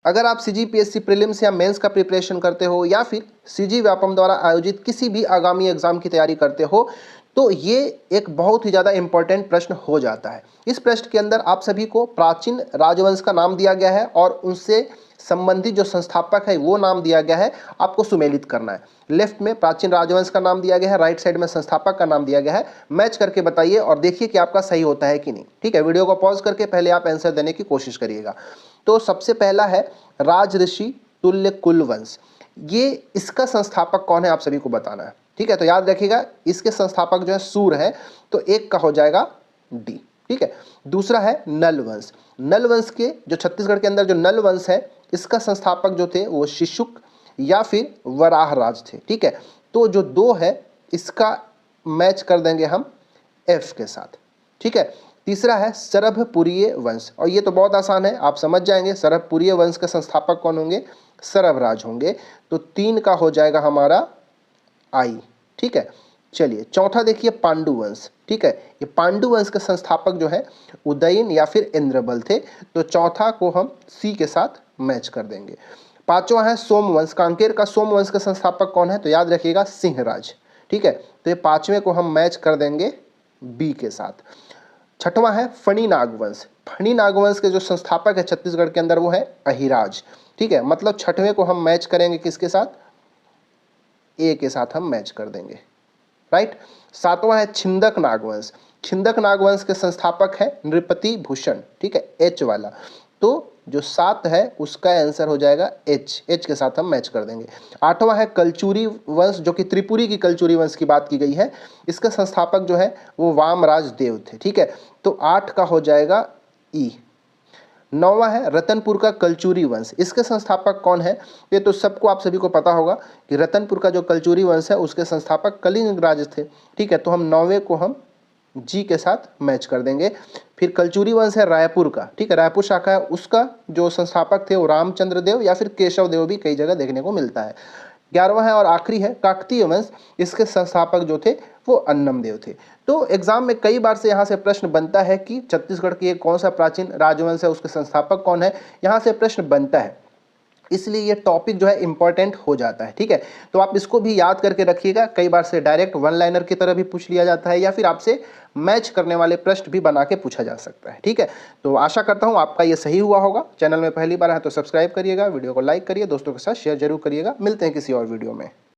अगर आप CGPSC prelims या मेंस का प्रिपरेशन करते हो या फिर सीजी व्यापम द्वारा आयोजित किसी भी आगामी एग्जाम की तैयारी करते हो तो ये एक बहुत ही ज़्यादा इंपॉर्टेंट प्रश्न हो जाता है। इस प्रश्न के अंदर आप सभी को प्राचीन राजवंश का नाम दिया गया है और उनसे संबंधित जो संस्थापक है वो नाम दिया गया है, आपको सुमेलित करना है। लेफ्ट में प्राचीन राजवंश का नाम दिया गया है, राइट साइड में संस्थापक का नाम दिया गया है। मैच करके बताइए और देखिए कि आपका सही होता है कि नहीं। ठीक है, वीडियो को पॉज करके पहले आप आंसर देने की कोशिश करिएगा। तो सबसे पहला है राजऋषि तुल्य कुलवंश। ये इसका संस्थापक कौन है आप सभी को बताना है। ठीक है, तो याद रखिएगा इसके संस्थापक जो है सूर है, तो एक का हो जाएगा डी। ठीक है, दूसरा है नल वंश। नल वंश के जो छत्तीसगढ़ के अंदर जो नल वंश है इसका संस्थापक जो थे वो शिशुक या फिर वराह राज थे। ठीक है, तो जो दो है इसका मैच कर देंगे हम एफ के साथ। ठीक है, तीसरा है सरभपुरीय वंश और ये तो बहुत आसान है, आप समझ जाएंगे सरभपुरीय वंश के संस्थापक कौन होंगे, सरभराज होंगे। तो 3 का हो जाएगा हमारा आई। ठीक है, चलिए चौथा देखिए पांडु वंश। ठीक है, ये पांडु वंश के संस्थापक जो है उदयन या फिर इंद्रबल थे, तो चौथा को हम सी के साथ मैच कर देंगे। पांचवा है सोमवंश, कांकेर का सोमवंश का संस्थापक कौन है, तो याद रखिएगा सिंहराज। ठीक है, तो ये पांचवें को हम मैच कर देंगे बी के साथ। छठवां है फणी नागवंश। फणी नागवंश के जो संस्थापक है छत्तीसगढ़ के अंदर वो है अहिराज। ठीक है, मतलब छठवें को हम मैच करेंगे किसके साथ, ए के साथ हम मैच कर देंगे। राइट, सातवां है छिंदक नागवंश। छिंदक नागवंश के संस्थापक है नृपति भूषण। ठीक है, एच वाला, तो जो 7 है उसका आंसर हो जाएगा एच। एच के साथ हम मैच कर देंगे। आठवां है कलचुरी वंश, जो कि त्रिपुरी की कलचुरी वंश की बात की गई है। इसका संस्थापक जो है वो वामराज देव थे। ठीक है, तो 8 का हो जाएगा ई। नौवां है रतनपुर का कलचुरी वंश। इसके संस्थापक कौन है, ये तो सबको आप सभी को पता होगा कि रतनपुर का जो कलचुरी वंश है उसके संस्थापक कलिंग राज थे। ठीक है, तो हम 9वें को हम जी के साथ मैच कर देंगे। फिर कलचुरी वंश है रायपुर का। ठीक है, रायपुर शाखा है, उसका जो संस्थापक थे वो रामचंद्र देव या फिर केशव देव भी कई जगह देखने को मिलता है। 11वां है और आखिरी है काकतीय वंश। इसके संस्थापक जो थे वो अन्नम देव थे। तो एग्जाम में कई बार से यहाँ से प्रश्न बनता है कि छत्तीसगढ़ की एक कौन सा प्राचीन राजवंश है, उसके संस्थापक कौन है, यहाँ से प्रश्न बनता है, इसलिए ये टॉपिक जो है इंपॉर्टेंट हो जाता है। ठीक है, तो आप इसको भी याद करके रखिएगा। कई बार से डायरेक्ट वन लाइनर की तरह भी पूछ लिया जाता है या फिर आपसे मैच करने वाले प्रश्न भी बना के पूछा जा सकता है। ठीक है, तो आशा करता हूँ आपका ये सही हुआ होगा। चैनल में पहली बार है तो सब्सक्राइब करिएगा, वीडियो को लाइक करिए, दोस्तों के साथ शेयर जरूर करिएगा। मिलते हैं किसी और वीडियो में।